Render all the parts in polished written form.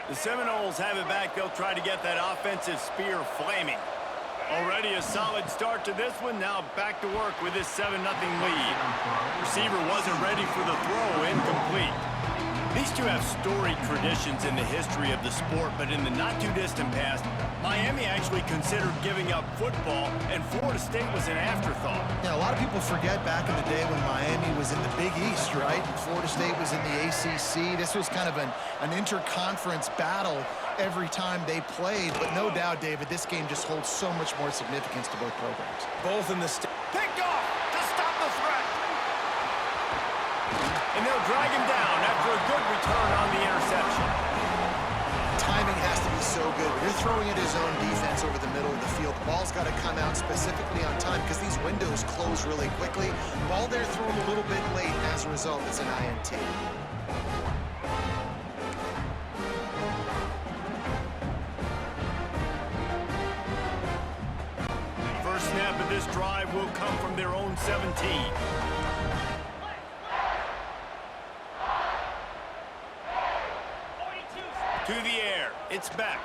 The Seminoles have it back. They'll try to get that offensive spear flaming. Already a solid start to this one. Now back to work with this 7-0 lead. Receiver wasn't ready for the throw. Incomplete. These two have storied traditions in the history of the sport, but in the not-too-distant past, Miami actually considered giving up football, and Florida State was an afterthought. Yeah, a lot of people forget back in the day when Miami was in the Big East, right? And Florida State was in the ACC. This was kind of an interconference battle every time they played. But no doubt, David, this game just holds so much more significance to both programs. Both in the picked off to stop the threat. And they'll drag him down after a good return on the interception. Timing has to be so good. When you're throwing at his own defense over the middle of the field, the ball's got to come out specifically on time because these windows close really quickly. Ball there thrown a little bit late, and as a result, it's an INT. First snap of this drive will come from their own 17. To the air. It's back.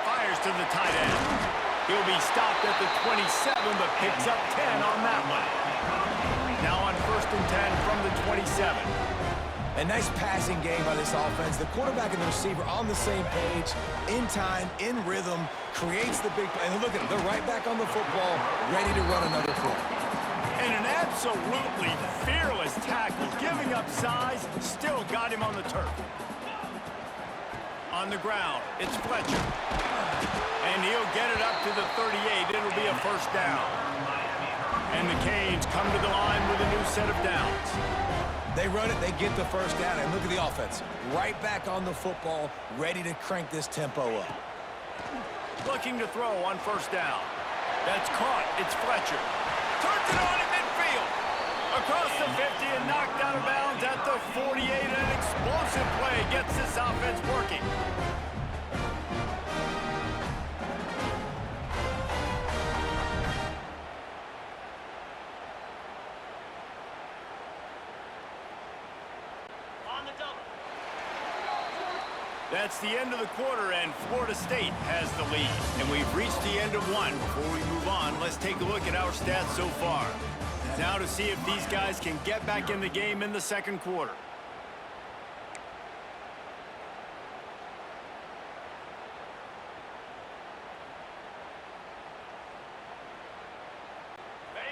Fires to the tight end. He'll be stopped at the 27, but picks up 10 on that one. Now on 1st and 10 from the 27. A nice passing game by this offense. The quarterback and the receiver on the same page, in time, in rhythm, creates the big play. And look at them. They're right back on the football, ready to run another play. And an absolutely fearless tackle, giving up size, still got him on the turf. On the ground, it's Fletcher. And he'll get it up to the 38. It'll be a first down. And the Canes come to the line with a new set of downs. They run it, they get the first down, and look at the offense. Right back on the football, ready to crank this tempo up. Looking to throw on first down. That's caught. It's Fletcher. Turns it on in midfield. Across the 50 and knocked out of bounds at the 48. An explosive play gets this offense working. That's the end of the quarter, and Florida State has the lead. And we've reached the end of one. Before we move on, let's take a look at our stats so far. Now to see if these guys can get back in the game in the second quarter.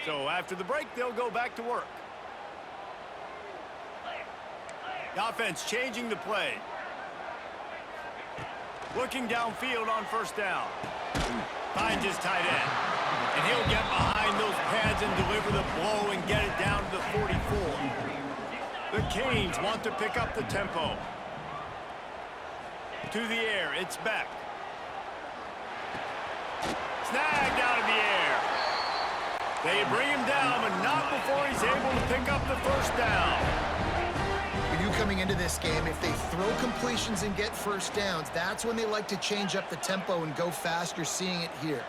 So after the break, they'll go back to work. The offense changing the play. Looking downfield on first down. Finds his tight end. And he'll get behind those pads and deliver the blow and get it down to the 44. The Canes want to pick up the tempo. To the air, it's back. Snagged out of the air. They bring him down, but not before he's able to pick up the first down. You coming into this game, if they throw completions and get first downs, that's when they like to change up the tempo and go fast. You're seeing it here.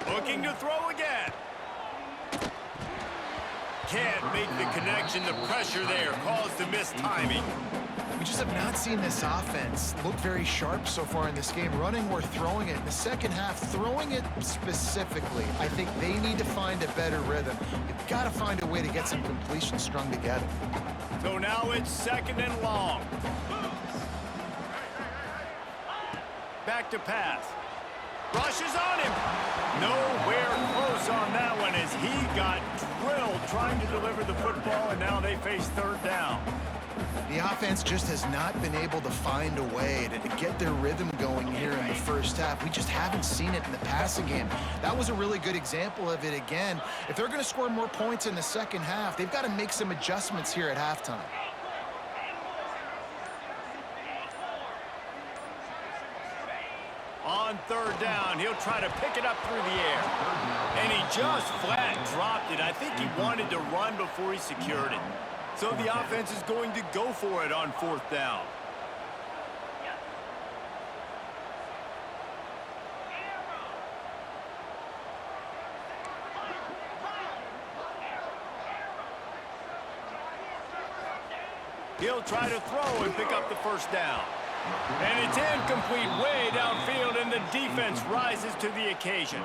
Looking to throw again. Can't make the connection. The pressure there caused the missed timing. We just have not seen this offense look very sharp so far in this game, running or throwing it. In the second half, throwing it specifically, I think they need to find a better rhythm. You've got to find a way to get some completions strung together. So now it's second and long. Back to pass. Rushes on him. Nowhere close on that one as he got drilled trying to deliver the football, and now they face third down. The offense just has not been able to find a way to get their rhythm going here in the first half. We just haven't seen it in the passing game. That was a really good example of it again. If they're going to score more points in the second half, they've got to make some adjustments here at halftime. On third down, he'll try to pick it up through the air. And he just flat dropped it. I think he wanted to run before he secured it. So the offense is going to go for it on fourth down. He'll try to throw and pick up the first down. And it's incomplete way downfield, and the defense rises to the occasion.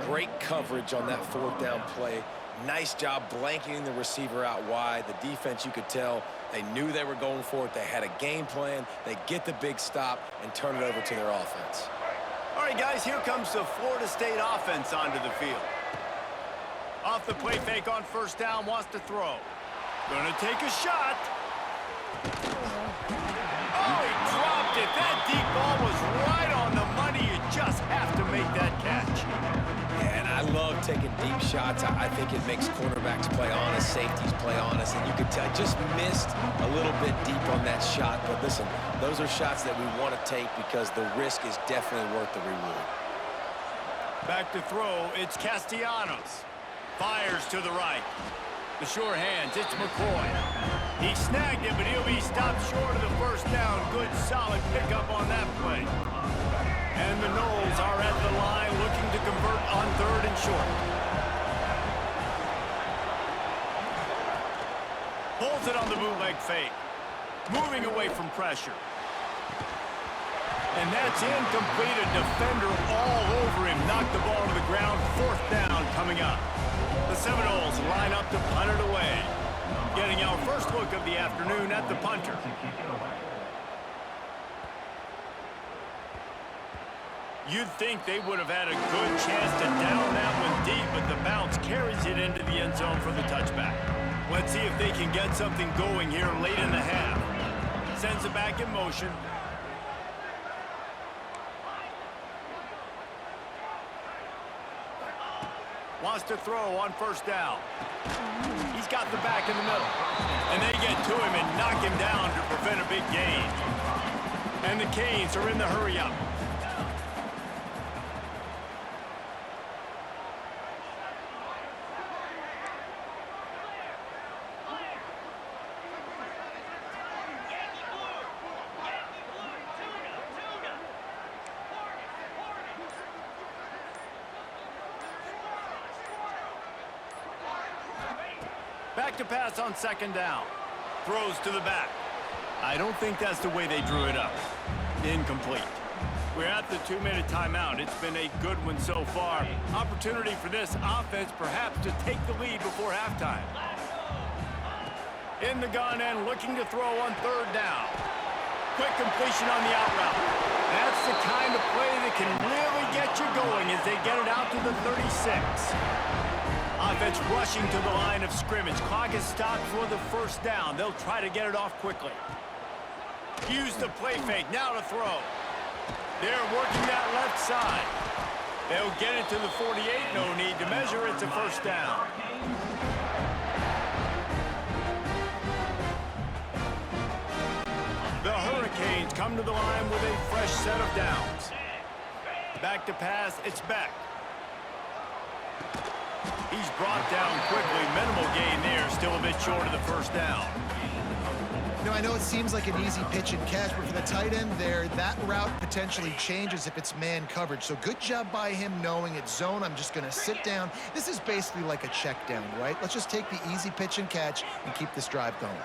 Great coverage on that fourth down play. Nice job blanketing the receiver out wide. The defense, you could tell, they knew they were going for it. They had a game plan. They get the big stop and turn it over to their offense. All right, guys, here comes the Florida State offense onto the field. Off the play fake on first down, wants to throw. Gonna take a shot. Oh, he dropped it. That deep ball was right on the money. You just have to make that catch. And I love taking deep shots. I think it makes cornerbacks play honest, safeties play honest, and you could tell just missed a little bit deep on that shot. But listen, those are shots that we want to take because the risk is definitely worth the reward. Back to throw, it's Castellanos. Fires to the right. The sure hands, it's McCoy. He snagged it, but he'll be stopped short of the first down. Good, solid pickup on that play. And the Noles are at the line looking to convert on third and short. Pulls it on the bootleg fake. Moving away from pressure. And that's incomplete. A defender all over him. Knocked the ball to the ground. Fourth down coming up. The Seminoles line up to punt it away. Getting our first look of the afternoon at the punter. You'd think they would have had a good chance to down that one deep, but the bounce carries it into the end zone for the touchback. Let's see if they can get something going here late in the half. Sends it back in motion. Wants to throw on first down. He's got the back in the middle. And they get to him and knock him down to prevent a big gain. And the Canes are in the hurry-up. Back to pass on second down. Throws to the back. I don't think that's the way they drew it up. Incomplete. We're at the 2-minute timeout. It's been a good one so far. Opportunity for this offense perhaps to take the lead before halftime. In the gun and looking to throw on third down. Quick completion on the out route. That's the kind of play that can really get you going as they get it out to the 36. Offense rushing to the line of scrimmage. Clock is stopped for the first down. They'll try to get it off quickly. Use the play fake. Now to throw. They're working that left side. They'll get it to the 48. No need to measure. It's a first down. The Hurricanes come to the line with a fresh set of downs. Back to pass. It's Beck. He's brought down quickly. Minimal gain there. Still a bit short of the first down. You know, I know it seems like an easy pitch and catch, but for the tight end there, that route potentially changes if it's man coverage. So good job by him knowing it's zone. I'm just going to sit down. This is basically like a check down, right? Let's just take the easy pitch and catch and keep this drive going.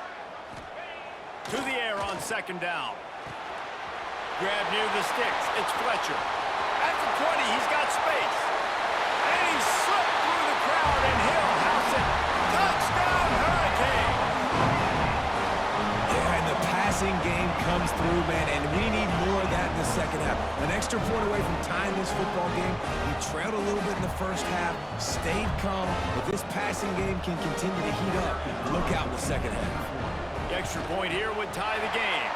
To the air on second down. Grab near the sticks. It's Fletcher. At the 20, he's got space. And he slipped through the crowd, and he'll house it. Touchdown, Hurricane! Yeah, and the passing game comes through, man, and we need more of that in the second half. An extra point away from tying this football game. We trailed a little bit in the first half, stayed calm. If this passing game can continue to heat up, look out in the second half. The extra point here would tie the game.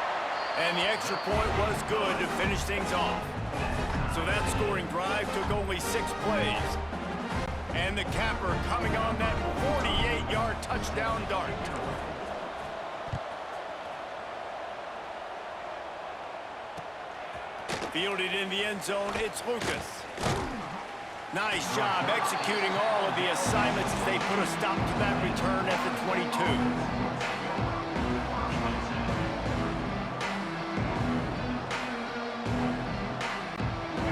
And the extra point was good to finish things off. So that scoring drive took only 6 plays. And the capper coming on that 48-yard touchdown dart. Fielded in the end zone, it's Lucas. Nice job executing all of the assignments as they put a stop to that return at the 22.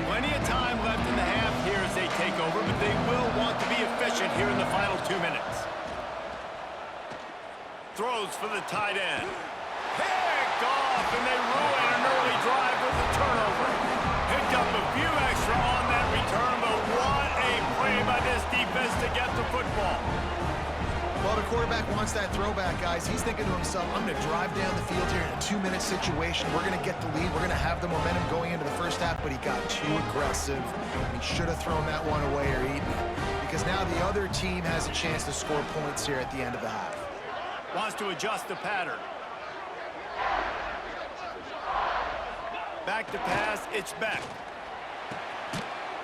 Plenty of time left in the half here as they take over, but they will want to be efficient here in the final 2 minutes. Throws for the tight end. Picked off, and they ruin an early drive with a turnover. Picked up a few extra on that return, but what a play by this defense to get the football. Well, the quarterback wants that throwback, guys. He's thinking to himself, I'm going to drive down the field here in a 2-minute situation. We're going to get the lead. We're going to have the momentum going into the first half, but he got too aggressive. He should have thrown that one away or eaten it, because now the other team has a chance to score points here at the end of the half. Wants to adjust the pattern. Back to pass, it's Beck.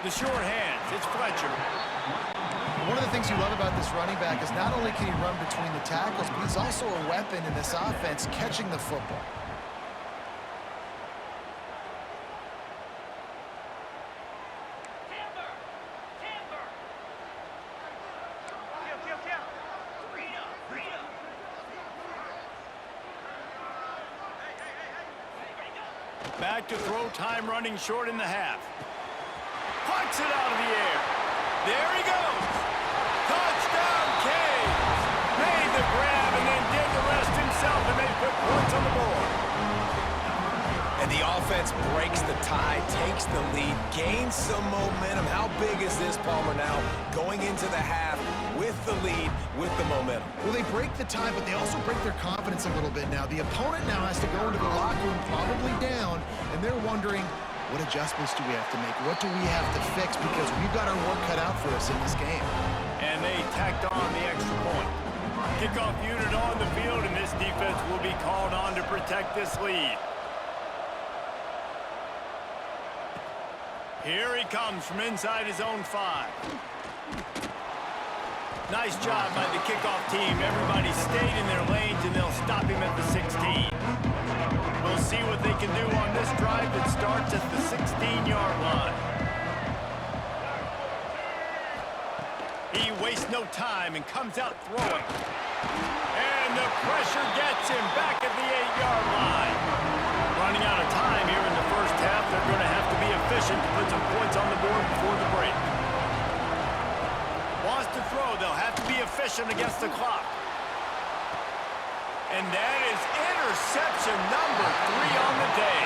The short hands, it's Fletcher. One of the things you love about this running back is not only can he run between the tackles, but he's also a weapon in this offense catching the football. Back to throw, time running short in the half. Puts it out of the air. There he goes. Touchdown, Canes. Made the grab and then did the rest himself, and they put points on the board. And the offense breaks the tie, takes the lead, gains some momentum. How big is this, Palmer, now going into the half with the lead, with the momentum? Well, they break the tie, but they also break their confidence a little bit now. The opponent now has to go into the locker room probably down, and they're wondering, what adjustments do we have to make? What do we have to fix? Because we've got our work cut out for us in this game. And they tacked on the extra point. Kickoff unit on the field, and this defense will be called on to protect this lead. Here he comes from inside his own 5. Nice job by the kickoff team. Everybody stayed in their lanes, and they'll stop him at the 16. We'll see what they can do on this drive that starts at the 16-yard line. He wastes no time and comes out throwing. And the pressure gets him back at the 8-yard line. Running out of time here in the first half. They're going to have to be efficient to put some points on the board before the break. Wants to throw. They'll have to be efficient against the clock. And that is interception number 3 on the day.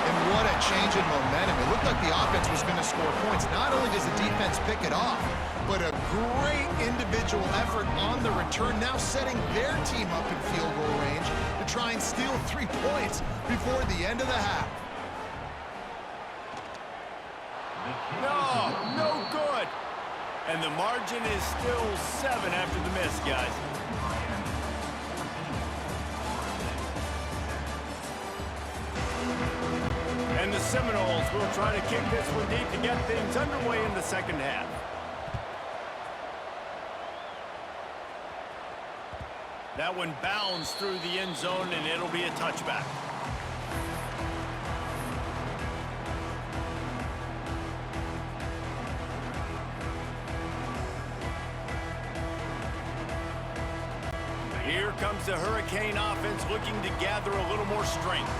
And what a change in momentum. It looked like the offense was going to score points. Not only does the defense pick it off, but a great individual effort on the return, now setting their team up in field goal range to try and steal 3 points before the end of the half. No good. And the margin is still 7 after the miss, guys. And the Seminoles will try to kick this one deep to get things underway in the second half. That one bounds through the end zone, and it'll be a touchback. Here comes the Hurricane offense looking to gather a little more strength.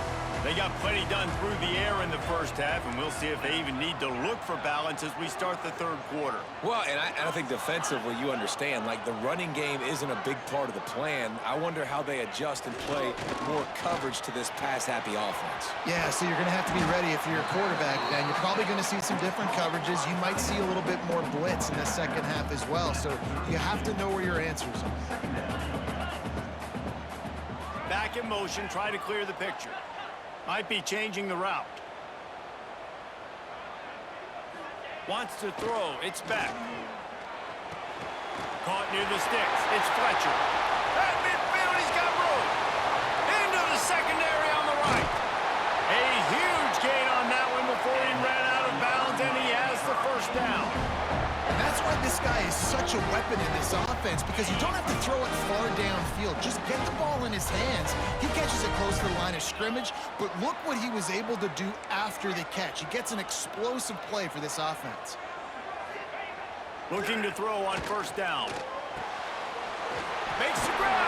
They got plenty done through the air in the first half, and we'll see if they even need to look for balance as we start the third quarter. Well, and I think defensively, you understand, like the running game isn't a big part of the plan. I wonder how they adjust and play more coverage to this pass-happy offense. Yeah, so you're going to have to be ready if you're a quarterback, then. You're probably going to see some different coverages. You might see a little bit more blitz in the second half as well, so you have to know where your answers are. Back in motion, try to clear the picture. Might be changing the route. Wants to throw. It's back. Caught near the sticks. It's Fletcher. At midfield, he's got room. Into the secondary on the right. A huge gain on that one before he ran out of bounds, and he has the first down. And that's why this guy is such a weapon in this offense, because you don't have to throw it far downfield. Just get the ball in his hands. He catches it close to the line of scrimmage, but look what he was able to do after the catch. He gets an explosive play for this offense. Looking to throw on first down. Makes the grab.